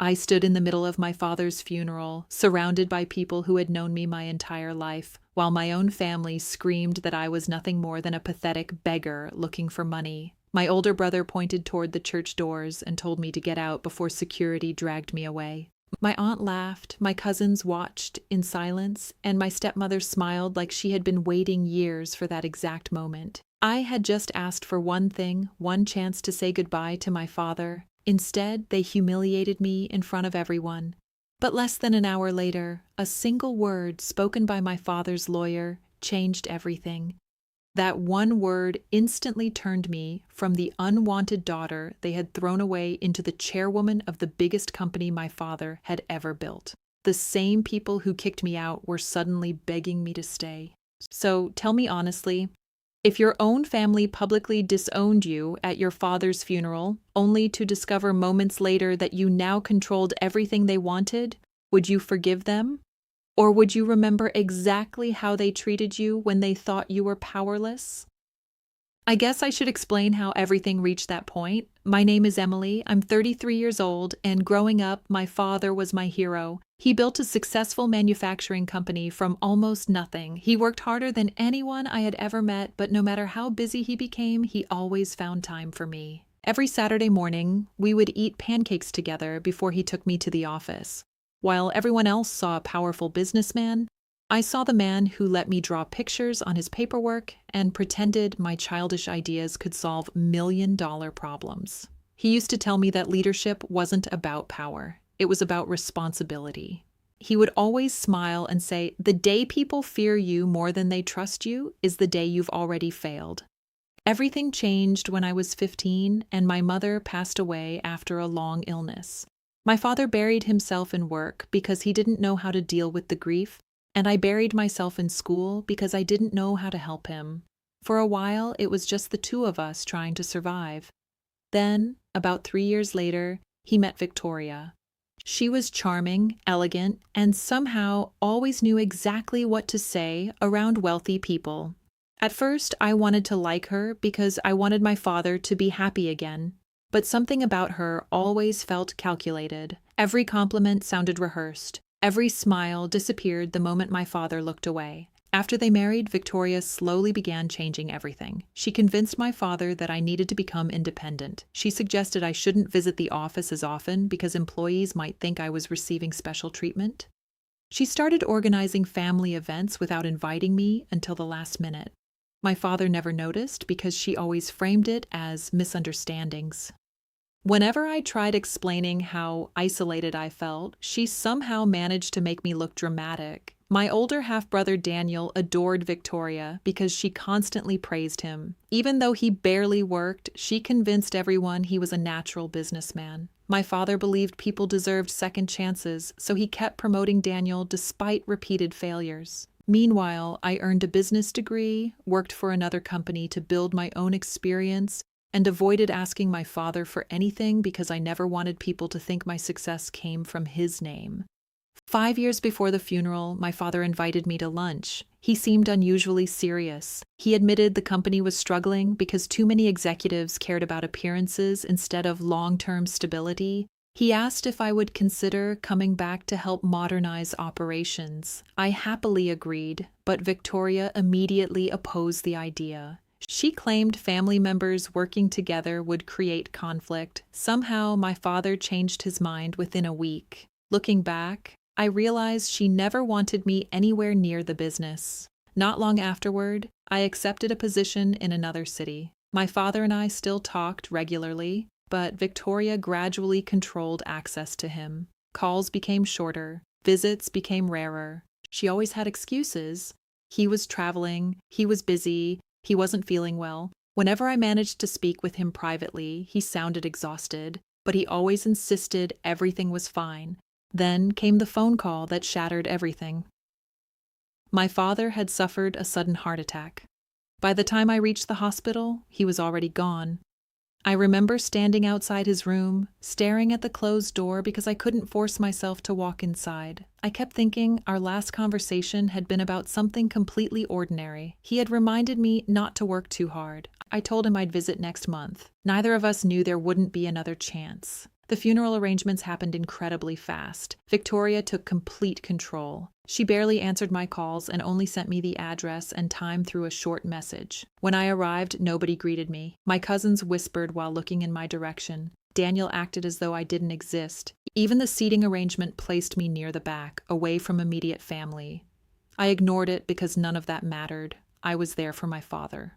I stood in the middle of my father's funeral, surrounded by people who had known me my entire life, while my own family screamed that I was nothing more than a pathetic beggar looking for money. My older brother pointed toward the church doors and told me to get out before security dragged me away. My aunt laughed, my cousins watched in silence, and my stepmother smiled like she had been waiting years for that exact moment. I had just asked for one thing, one chance to say goodbye to my father. Instead, they humiliated me in front of everyone. But less than an hour later, a single word spoken by my father's lawyer changed everything. That one word instantly turned me from the unwanted daughter they had thrown away into the chairwoman of the biggest company my father had ever built. The same people who kicked me out were suddenly begging me to stay. So tell me honestly, if your own family publicly disowned you at your father's funeral, only to discover moments later that you now controlled everything they wanted, would you forgive them? Or would you remember exactly how they treated you when they thought you were powerless? I guess I should explain how everything reached that point. My name is Emily. I'm 33 years old, and growing up, my father was my hero. He built a successful manufacturing company from almost nothing. He worked harder than anyone I had ever met, but no matter how busy he became, he always found time for me. Every Saturday morning, we would eat pancakes together before he took me to the office. While everyone else saw a powerful businessman, I saw the man who let me draw pictures on his paperwork and pretended my childish ideas could solve million-dollar problems. He used to tell me that leadership wasn't about power. It was about responsibility. He would always smile and say, "The day people fear you more than they trust you is the day you've already failed." Everything changed when I was 15 and my mother passed away after a long illness. My father buried himself in work because he didn't know how to deal with the grief, and I buried myself in school because I didn't know how to help him. For a while, it was just the two of us trying to survive. Then, about 3 years later, he met Victoria. She was charming, elegant, and somehow always knew exactly what to say around wealthy people. At first, I wanted to like her because I wanted my father to be happy again. But something about her always felt calculated. Every compliment sounded rehearsed. Every smile disappeared the moment my father looked away. After they married, Victoria slowly began changing everything. She convinced my father that I needed to become independent. She suggested I shouldn't visit the office as often because employees might think I was receiving special treatment. She started organizing family events without inviting me until the last minute. My father never noticed because she always framed it as misunderstandings. Whenever I tried explaining how isolated I felt, she somehow managed to make me look dramatic. My older half-brother Daniel adored Victoria because she constantly praised him. Even though he barely worked, she convinced everyone he was a natural businessman. My father believed people deserved second chances, so he kept promoting Daniel despite repeated failures. Meanwhile, I earned a business degree, worked for another company to build my own experience, and avoided asking my father for anything because I never wanted people to think my success came from his name. 5 years before the funeral, my father invited me to lunch. He seemed unusually serious. He admitted the company was struggling because too many executives cared about appearances instead of long-term stability. He asked if I would consider coming back to help modernize operations. I happily agreed, but Victoria immediately opposed the idea. She claimed family members working together would create conflict. Somehow, my father changed his mind within a week. Looking back, I realized she never wanted me anywhere near the business. Not long afterward, I accepted a position in another city. My father and I still talked regularly, but Victoria gradually controlled access to him. Calls became shorter. Visits became rarer. She always had excuses. He was traveling. He was busy. He wasn't feeling well. Whenever I managed to speak with him privately, he sounded exhausted, but he always insisted everything was fine. Then came the phone call that shattered everything. My father had suffered a sudden heart attack. By the time I reached the hospital, he was already gone. I remember standing outside his room, staring at the closed door because I couldn't force myself to walk inside. I kept thinking our last conversation had been about something completely ordinary. He had reminded me not to work too hard. I told him I'd visit next month. Neither of us knew there wouldn't be another chance. The funeral arrangements happened incredibly fast. Victoria took complete control. She barely answered my calls and only sent me the address and time through a short message. When I arrived, nobody greeted me. My cousins whispered while looking in my direction. Daniel acted as though I didn't exist. Even the seating arrangement placed me near the back, away from immediate family. I ignored it because none of that mattered. I was there for my father.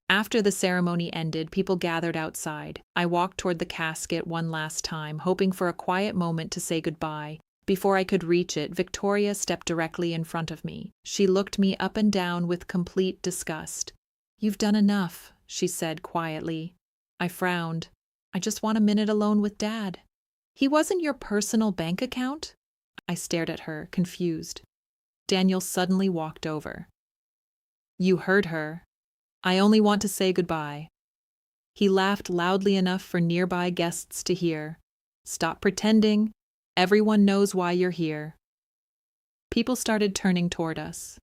After the ceremony ended, people gathered outside. I walked toward the casket one last time, hoping for a quiet moment to say goodbye. Before I could reach it, Victoria stepped directly in front of me. She looked me up and down with complete disgust. "You've done enough," she said quietly. I frowned. "I just want a minute alone with Dad." "He wasn't your personal bank account?" I stared at her, confused. Daniel suddenly walked over. "You heard her. I only want to say goodbye." He laughed loudly enough for nearby guests to hear. "Stop pretending. Everyone knows why you're here." People started turning toward us.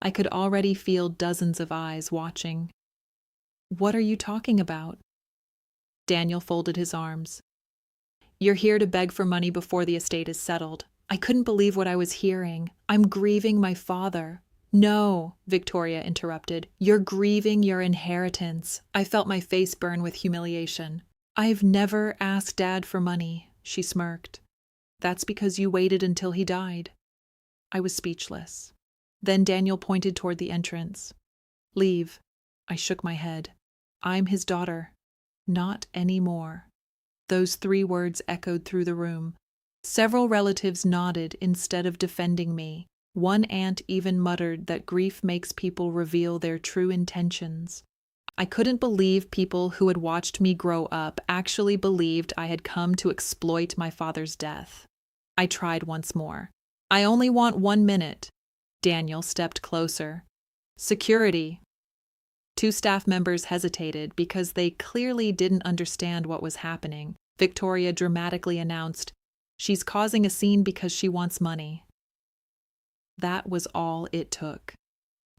I could already feel dozens of eyes watching. "What are you talking about?" Daniel folded his arms. "You're here to beg for money before the estate is settled." I couldn't believe what I was hearing. "I'm grieving my father." "No," Victoria interrupted. "You're grieving your inheritance." I felt my face burn with humiliation. "I've never asked Dad for money," she smirked. "That's because you waited until he died." I was speechless. Then Daniel pointed toward the entrance. "Leave." I shook my head. "I'm his daughter." "Not anymore." Those 3 words echoed through the room. Several relatives nodded instead of defending me. One aunt even muttered that grief makes people reveal their true intentions. I couldn't believe people who had watched me grow up actually believed I had come to exploit my father's death. I tried once more. "I only want 1 minute." Daniel stepped closer. "Security." 2 staff members hesitated because they clearly didn't understand what was happening. Victoria dramatically announced, "She's causing a scene because she wants money." That was all it took.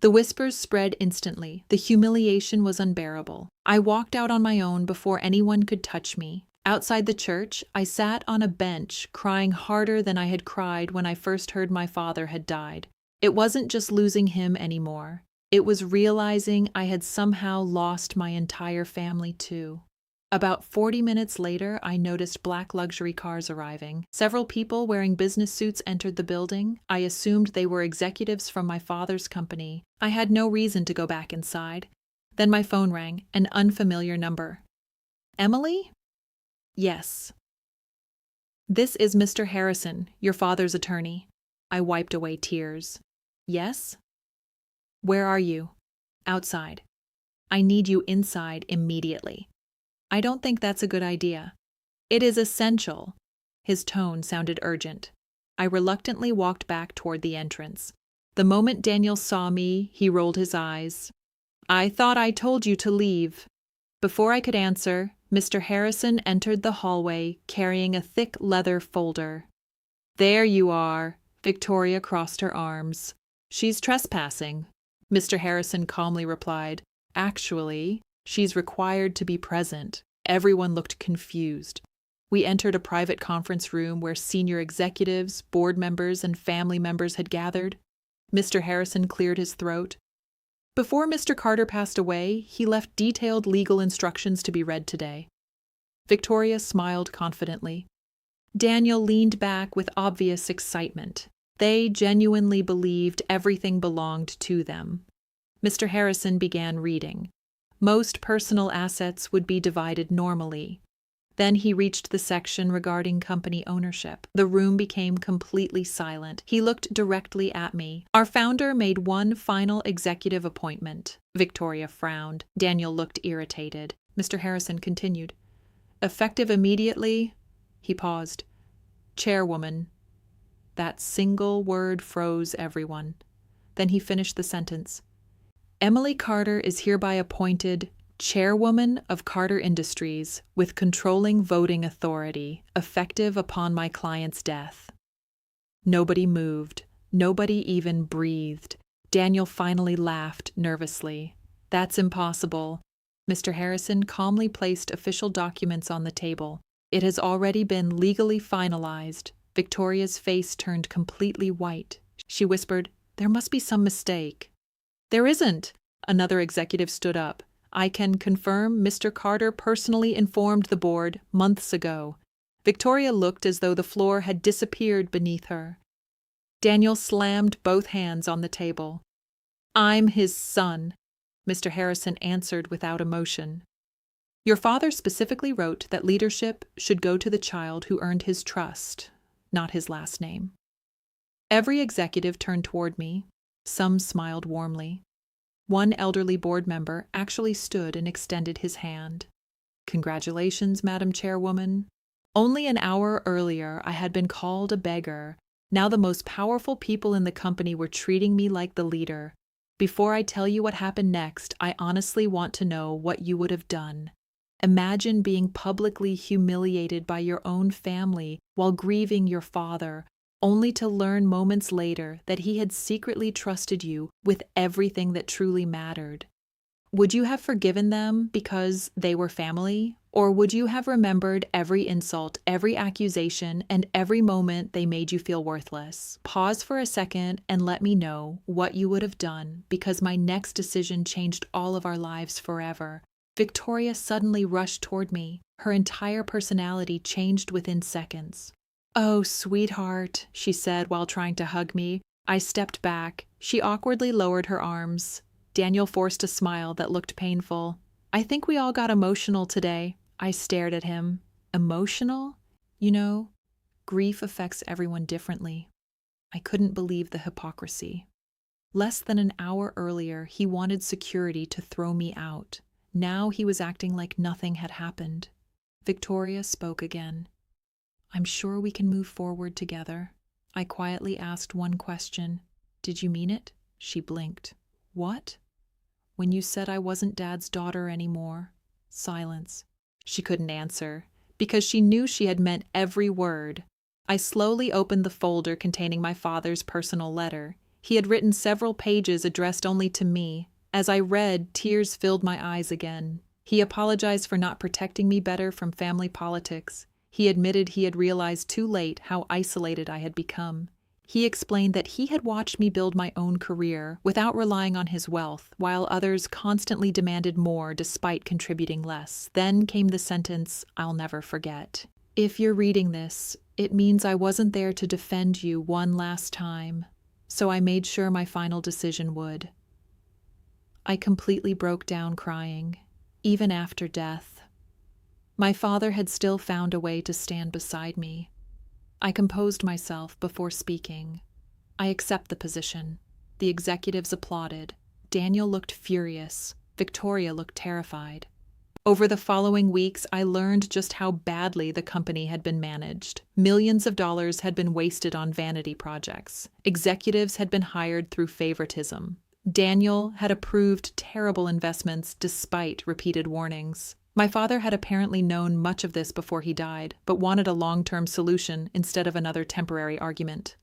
The whispers spread instantly. The humiliation was unbearable. I walked out on my own before anyone could touch me. Outside the church, I sat on a bench, crying harder than I had cried when I first heard my father had died. It wasn't just losing him anymore. It was realizing I had somehow lost my entire family too. About 40 minutes later, I noticed black luxury cars arriving. Several people wearing business suits entered the building. I assumed they were executives from my father's company. I had no reason to go back inside. Then my phone rang, an unfamiliar number. "Emily?" "Yes." "This is Mr. Harrison, your father's attorney." I wiped away tears. "Yes?" "Where are you?" "Outside." "I need you inside immediately." "I don't think that's a good idea." "It is essential." His tone sounded urgent. I reluctantly walked back toward the entrance. The moment Daniel saw me, he rolled his eyes. "I thought I told you to leave." Before I could answer, Mr. Harrison entered the hallway carrying a thick leather folder. "There you are." Victoria crossed her arms. "She's trespassing." Mr. Harrison calmly replied, "Actually, she's required to be present." Everyone looked confused. We entered a private conference room where senior executives, board members, and family members had gathered. Mr. Harrison cleared his throat. "Before Mr. Carter passed away, he left detailed legal instructions to be read today." Victoria smiled confidently. Daniel leaned back with obvious excitement. They genuinely believed everything belonged to them. Mr. Harrison began reading. Most personal assets would be divided normally. Then he reached the section regarding company ownership. The room became completely silent. He looked directly at me. "Our founder made one final executive appointment." Victoria frowned. Daniel looked irritated. Mr. Harrison continued. "Effective immediately." He paused. "Chairwoman." That single word froze everyone. Then he finished the sentence. "Emily Carter is hereby appointed Chairwoman of Carter Industries with controlling voting authority, effective upon my client's death." Nobody moved. Nobody even breathed. Daniel finally laughed nervously. "That's impossible." Mr. Harrison calmly placed official documents on the table. It has already been legally finalized. Victoria's face turned completely white. She whispered, "There must be some mistake." "There isn't." Another executive stood up. "I can confirm Mr. Carter personally informed the board months ago." Victoria looked as though the floor had disappeared beneath her. Daniel slammed both hands on the table. "I'm his son," Mr. Harrison answered without emotion. "Your father specifically wrote that leadership should go to the child who earned his trust, not his last name." Every executive turned toward me. Some smiled warmly. One elderly board member actually stood and extended his hand. "Congratulations, Madam Chairwoman." Only an hour earlier, I had been called a beggar. Now the most powerful people in the company were treating me like the leader. Before I tell you what happened next, I honestly want to know what you would have done. Imagine being publicly humiliated by your own family while grieving your father, only to learn moments later that he had secretly trusted you with everything that truly mattered. Would you have forgiven them because they were family? Or would you have remembered every insult, every accusation, and every moment they made you feel worthless? Pause for a second and let me know what you would have done, because my next decision changed all of our lives forever. Victoria suddenly rushed toward me. Her entire personality changed within seconds. "Oh, sweetheart," she said while trying to hug me. I stepped back. She awkwardly lowered her arms. Daniel forced a smile that looked painful. "I think we all got emotional today." I stared at him. Emotional? You know, grief affects everyone differently. I couldn't believe the hypocrisy. Less than an hour earlier, he wanted security to throw me out. Now he was acting like nothing had happened. Victoria spoke again. "I'm sure we can move forward together." I quietly asked one question. "Did you mean it?" She blinked. "What?" "When you said I wasn't Dad's daughter anymore." Silence. She couldn't answer, because she knew she had meant every word. I slowly opened the folder containing my father's personal letter. He had written several pages addressed only to me. As I read, tears filled my eyes again. He apologized for not protecting me better from family politics. He admitted he had realized too late how isolated I had become. He explained that he had watched me build my own career without relying on his wealth, while others constantly demanded more despite contributing less. Then came the sentence I'll never forget. "If you're reading this, it means I wasn't there to defend you one last time, so I made sure my final decision would." I completely broke down crying, even after death. My father had still found a way to stand beside me. I composed myself before speaking. "I accept the position." The executives applauded. Daniel looked furious. Victoria looked terrified. Over the following weeks, I learned just how badly the company had been managed. Millions of dollars had been wasted on vanity projects. Executives had been hired through favoritism. Daniel had approved terrible investments despite repeated warnings. My father had apparently known much of this before he died, but wanted a long-term solution instead of another temporary argument.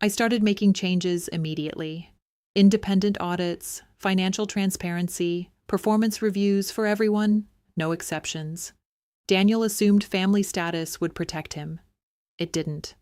I started making changes immediately. Independent audits, financial transparency, performance reviews for everyone, no exceptions. Daniel assumed family status would protect him. It didn't.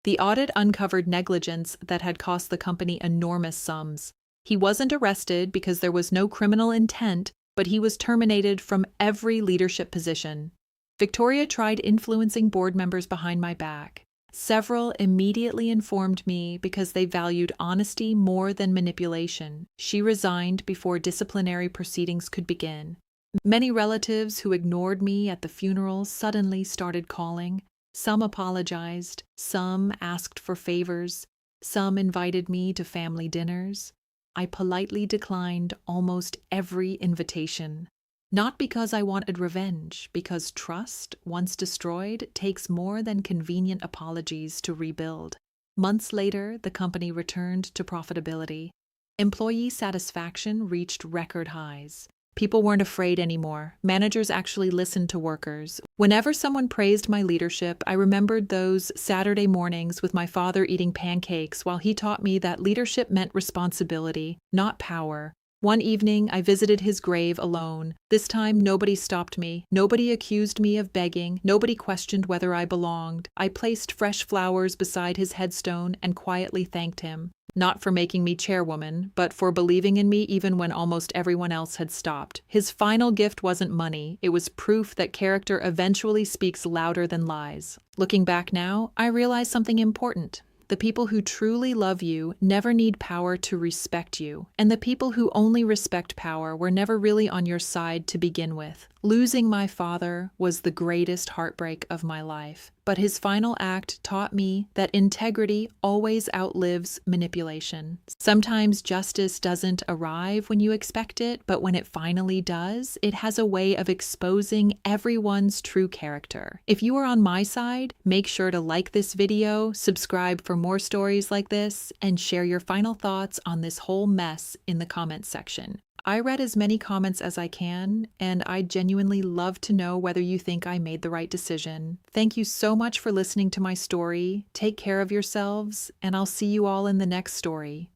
The audit uncovered negligence that had cost the company enormous sums. He wasn't arrested because there was no criminal intent, but he was terminated from every leadership position. Victoria tried influencing board members behind my back. Several immediately informed me because they valued honesty more than manipulation. She resigned before disciplinary proceedings could begin. Many relatives who ignored me at the funeral suddenly started calling. Some apologized, some asked for favors, some invited me to family dinners. I politely declined almost every invitation. Not because I wanted revenge, because trust, once destroyed, takes more than convenient apologies to rebuild. Months later, the company returned to profitability. Employee satisfaction reached record highs. People weren't afraid anymore. Managers actually listened to workers. Whenever someone praised my leadership, I remembered those Saturday mornings with my father eating pancakes while he taught me that leadership meant responsibility, not power. One evening, I visited his grave alone. This time, nobody stopped me. Nobody accused me of begging. Nobody questioned whether I belonged. I placed fresh flowers beside his headstone and quietly thanked him. Not for making me chairwoman, but for believing in me even when almost everyone else had stopped. His final gift wasn't money. It was proof that character eventually speaks louder than lies. Looking back now, I realize something important. The people who truly love you never need power to respect you, and the people who only respect power were never really on your side to begin with. Losing my father was the greatest heartbreak of my life, but his final act taught me that integrity always outlives manipulation. Sometimes justice doesn't arrive when you expect it, but when it finally does, it has a way of exposing everyone's true character. If you are on my side, make sure to like this video, subscribe for more stories like this, and share your final thoughts on this whole mess in the comments section. I read as many comments as I can, and I genuinely love to know whether you think I made the right decision. Thank you so much for listening to my story. Take care of yourselves, and I'll see you all in the next story.